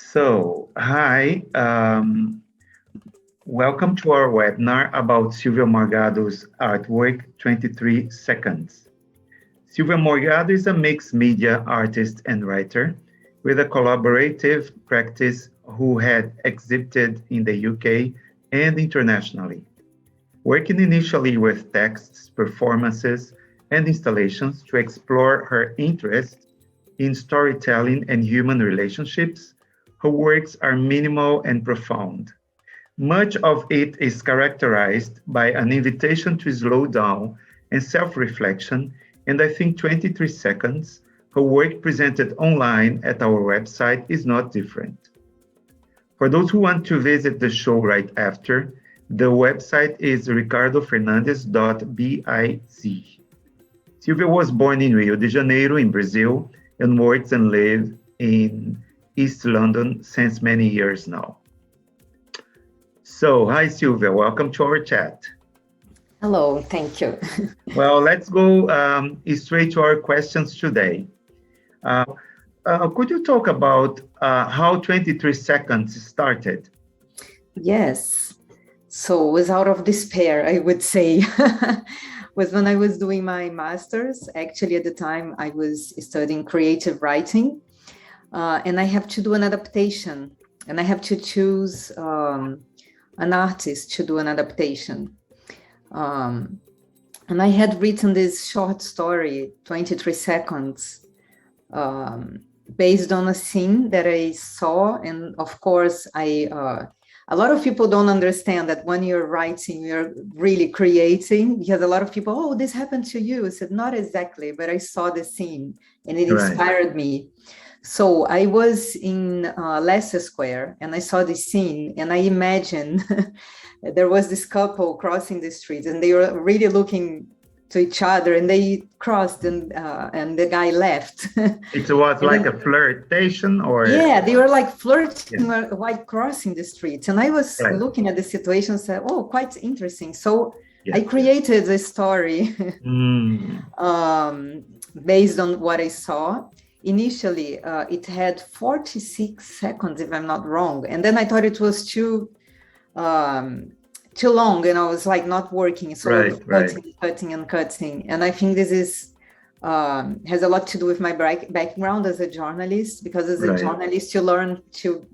Hi, welcome to our webinar about Sylvia Morgado's artwork, 23 Seconds. Sylvia Morgado is a mixed media artist and writer with a collaborative practice who had exhibited in the UK and internationally. Working initially with texts, performances, and installations to explore her interest in storytelling and human relationships, her works are minimal and profound. Much of it is characterized by an invitation to slow down and self-reflection, and I think 23 seconds, her work presented online at our website is not different. For those who want to visit the show right after, the website is ricardofernandes.biz. Sylvia was born in Rio de Janeiro in Brazil and works and lives in East London since many years now. Hi Sylvia, welcome to our chat. Hello, thank you. Well, let's go straight to our questions today. Could you talk about how 23 seconds started? Yes, so it was out of despair, I would say. Was when I was doing my master's. Actually, at the time, I was studying creative writing, and I have to do an adaptation, and I have to choose an artist to do an adaptation. And I had written this short story, 23 seconds, based on a scene that I saw. And of course, a lot of people don't understand that when you're writing, you're really creating, because a lot of people, oh, this happened to you. I said, not exactly, but I saw the scene and it inspired me. So I was in Leicester Square and I saw this scene and I imagined there was this couple crossing the street and they were really looking to each other and they crossed and the guy left. It was like a flirtation or? Yeah, they were like flirting while crossing the street. And I was looking at the situation and said, oh, quite interesting. So I created a story based on what I saw. Initially, it had 46 seconds, if I'm not wrong. And then I thought it was too long, and I was like not working. So cutting. And I think this is has a lot to do with my background as a journalist, because as a journalist, you learn to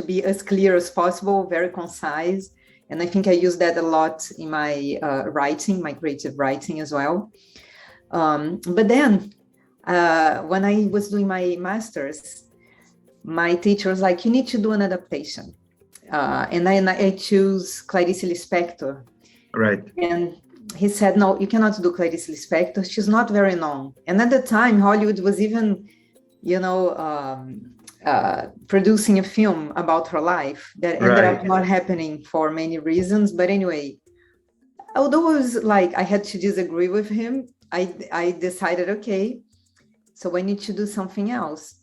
be as clear as possible, very concise. And I think I use that a lot in my writing, my creative writing as well. But then when I was doing my master's, my teacher was like, you need to do an adaptation. And then I choose Clarice Lispector. Right. And he said, no, you cannot do Clarice Lispector. She's not very known. And at the time, Hollywood was even, producing a film about her life that ended up not happening for many reasons. But anyway, although it was like I had to disagree with him, I decided, okay, so I need to do something else.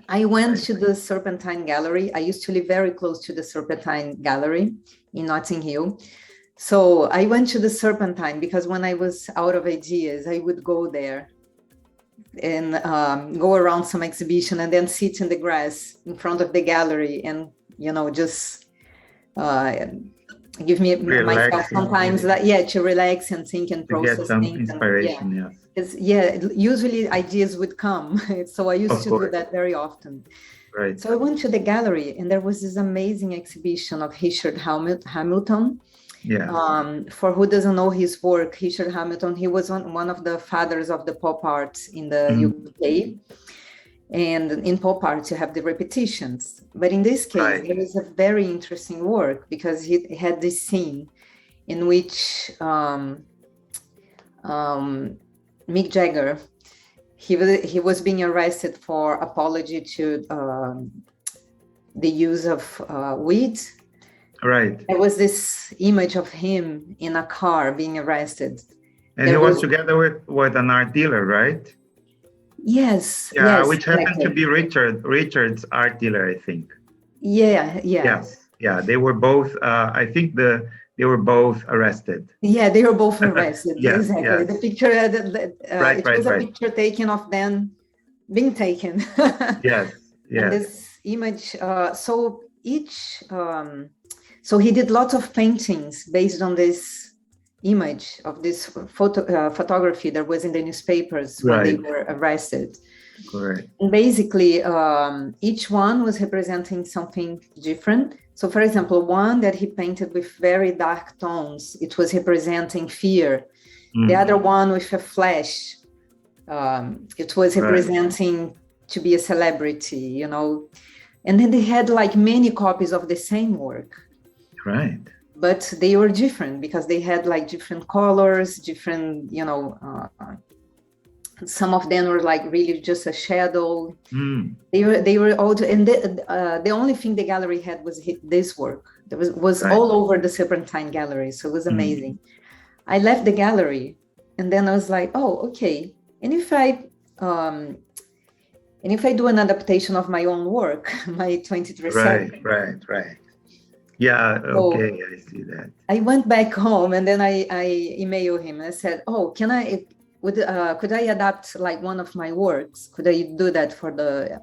I went to the Serpentine Gallery. I used to live very close to the Serpentine Gallery in Notting Hill. So I went to the Serpentine because when I was out of ideas, I would go there and go around some exhibition and then sit in the grass in front of the gallery and, just give me myself sometimes to relax and think and process get some things. Inspiration, Usually ideas would come. So I used to do that very often. Right. So I went to the gallery and there was this amazing exhibition of Richard Hamilton. Yeah. For who doesn't know his work, Richard Hamilton, he was one of the fathers of the pop art in the UK. And in pop art, you have the repetitions. But in this case, there is a very interesting work because he had this scene in which Mick Jagger, he was being arrested for apology to the use of weed. Right. There was this image of him in a car being arrested. And he was together with an art dealer, right? Yes. Yeah, yes, which happened to be Richard's art dealer, I think. Yeah. Yes. Yeah, they were both, I think they were both arrested. Yeah, they were both arrested. Yes, exactly. yes. The picture, it was a picture taken of them being taken. Yes. And this image. So he did lots of paintings based on this image of this photography that was in the newspapers when they were arrested. Correct. And basically, each one was representing something different. So, for example, one that he painted with very dark tones, it was representing fear. The other one with a flash, it was representing to be a celebrity, you know. And then they had like many copies of the same work. Right. But they were different because they had like different colors, different, you know, some of them were like really just a shadow. They were all, and the only thing the gallery had was this work. There was all over the Serpentine Gallery, so it was amazing. I left the gallery, and then I was like, oh, okay. And if I do an adaptation of my own work, my 23 seconds. Right. Yeah, okay, so I see that. I went back home, and then I emailed him and I said, oh, could I adapt like one of my works? Could I do that for the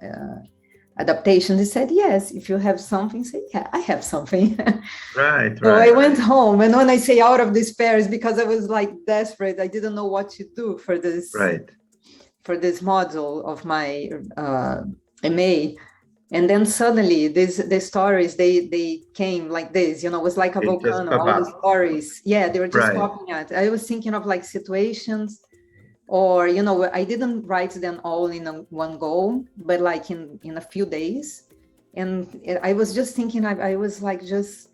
adaptation? He said, yes, if you have something. Say, yeah, I have something. Right. So I went home, and when I say out of despair, is because I was like desperate. I didn't know what to do for this. For this model of my MA. And then suddenly the stories, they came like this, you know, it was like a volcano, all the stories. Yeah, they were just popping out. I was thinking of like situations, or, you know, I didn't write them all in one go, but like in a few days. And I was just thinking, I was like just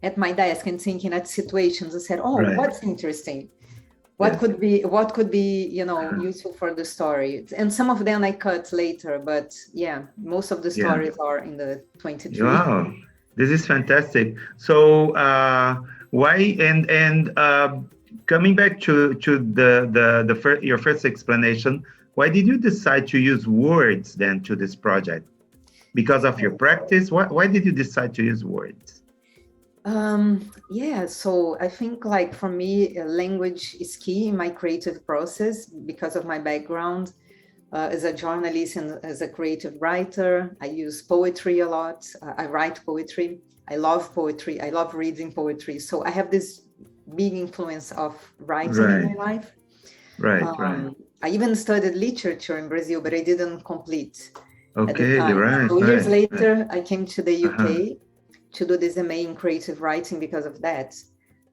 at my desk and thinking at situations. I said, what's interesting? What could be, you know, useful for the story? And some of them I cut later, but yeah, most of the stories are in the 23. Wow, this is fantastic. So why and coming back to your first explanation, why did you decide to use words then to this project? Because of your practice? Why did you decide to use words? So I think like for me, language is key in my creative process because of my background as a journalist and as a creative writer. I use poetry a lot. I write poetry. I love poetry. I love reading poetry. So I have this big influence of writing in my life. I even studied literature in Brazil, but I didn't complete. Okay, so years later, I came to the UK to do this MA in creative writing because of that.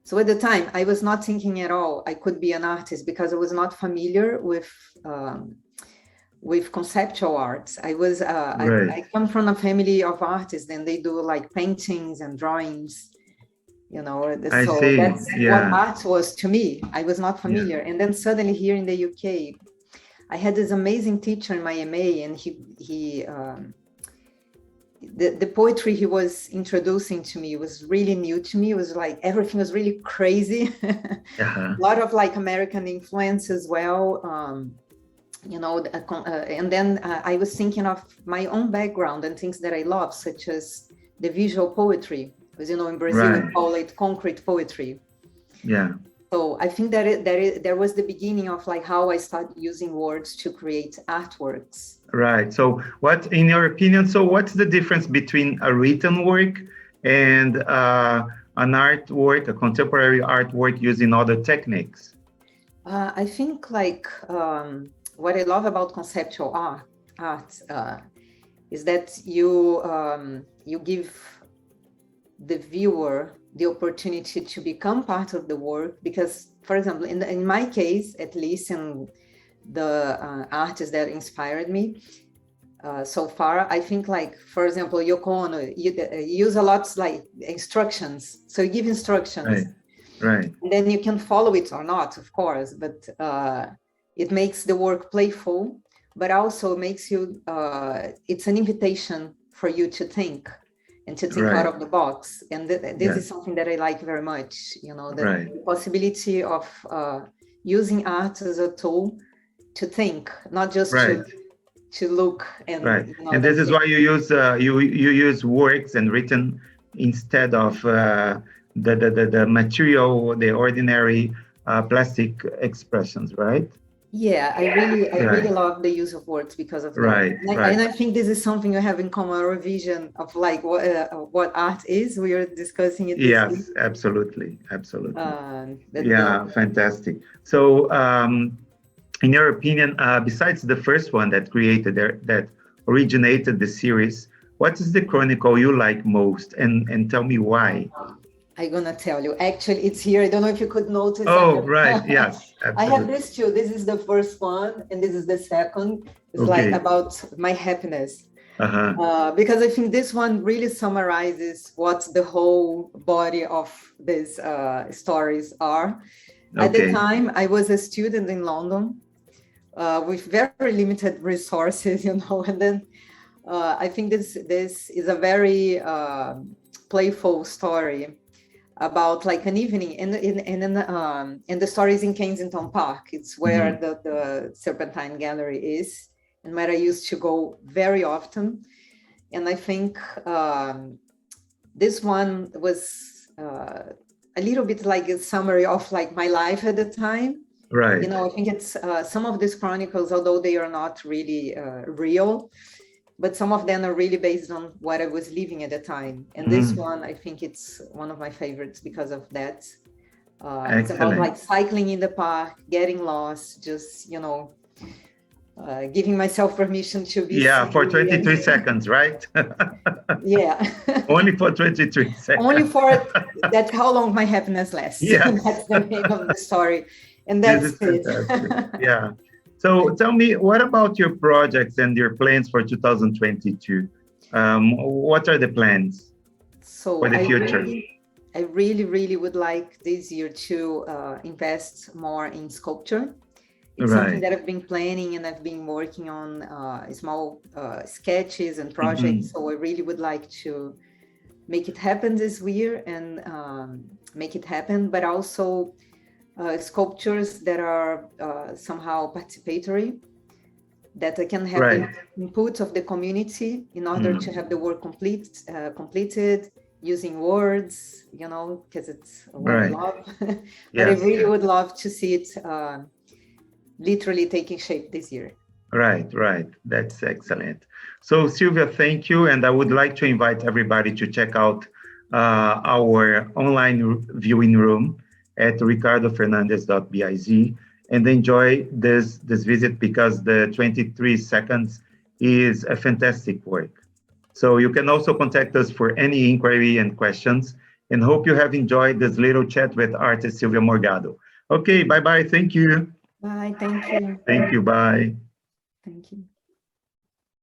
So at the time, I was not thinking at all I could be an artist because I was not familiar with conceptual arts. I come from a family of artists, and they do like paintings and drawings, you know. So that's what art was to me. I was not familiar. And then suddenly here in the UK, I had this amazing teacher in my MA, and the poetry he was introducing to me was really new to me. It was like everything was really crazy. A lot of like American influence as well, you know. And then I was thinking of my own background and things that I love, such as the visual poetry, because, you know, in Brazil we call it concrete poetry. So I think that there was the beginning of like how I started using words to create artworks. Right. So what, in your opinion, what's the difference between a written work and an artwork, a contemporary artwork using other techniques? I think like what I love about conceptual art is that you give the viewer the opportunity to become part of the work, because, for example, in my case, at least in the artists that inspired me so far, I think like, for example, Yoko Ono, you use a lot like instructions. So you give instructions, right. And then you can follow it or not, of course, but it makes the work playful, but also makes you, it's an invitation for you to think and to think out of the box. And this is something that I like very much, you know, the possibility of using art as a tool to think, not just to look. And you know, and this is why you use you use works and written instead of the material, the ordinary plastic expressions, right? Yeah, I really Right, love the use of words because of that. right, And right. I think this is something we have in common, our vision of like what art is. We are discussing it this week. Yes, absolutely, absolutely. The Yeah, fantastic. So, in your opinion, besides the first one that that originated the series, what is the chronicle you like most, and tell me why? I'm gonna tell you. Actually, it's here. I don't know if you could notice. Oh, right. Yes, I have absolutely. this too. This is the first one, and this is the second. It's like Okay. about my happiness. Uh-huh. Because I think this one really summarizes what the whole body of these stories are. At the Okay. time, I was a student in London with very limited resources, and then I think this is a very playful story about like an evening and the story is in Kensington Park. It's where Mhm. the Serpentine Gallery is, and where I used to go very often. And I think this one was a little bit like a summary of like my life at the time. Right. I think it's some of these chronicles, although they are not really real, but some of them are really based on what I was living at the time. And this Mm, one, I think it's one of my favorites because of that. It's about excellent. like cycling in the park, getting lost, just, giving myself permission to be Yeah, for silly. 23 seconds, right? Yeah. Only for 23 Only seconds. for that's how long my happiness lasts. Yes. That's the name of the story. And This that's is it. fantastic. Yeah. So tell me, what about your projects and your plans for 2022? What are the plans for So the future? I really would like this year to invest more in sculpture. It's something Right. that I've been planning and I've been working on small sketches and projects. Mhm. So I really would like to make it happen this year and make it happen, but also sculptures that are somehow participatory, that I can have the Right. input of the community in order to Mm. have the work completed using words, because it's what I Right. love. But I Yes. really would love to see it literally taking shape this year. Right, right. That's excellent. So, Sylvia, thank you. And I would like to invite everybody to check out our online viewing room at ricardofernandez.biz and enjoy this visit because the 23 seconds is a fantastic work. So you can also contact us for any inquiry and questions, and hope you have enjoyed this little chat with artist Sylvia Morgado. Okay, bye-bye. Thank you. Bye. Thank you. Thank you. Bye. Thank you.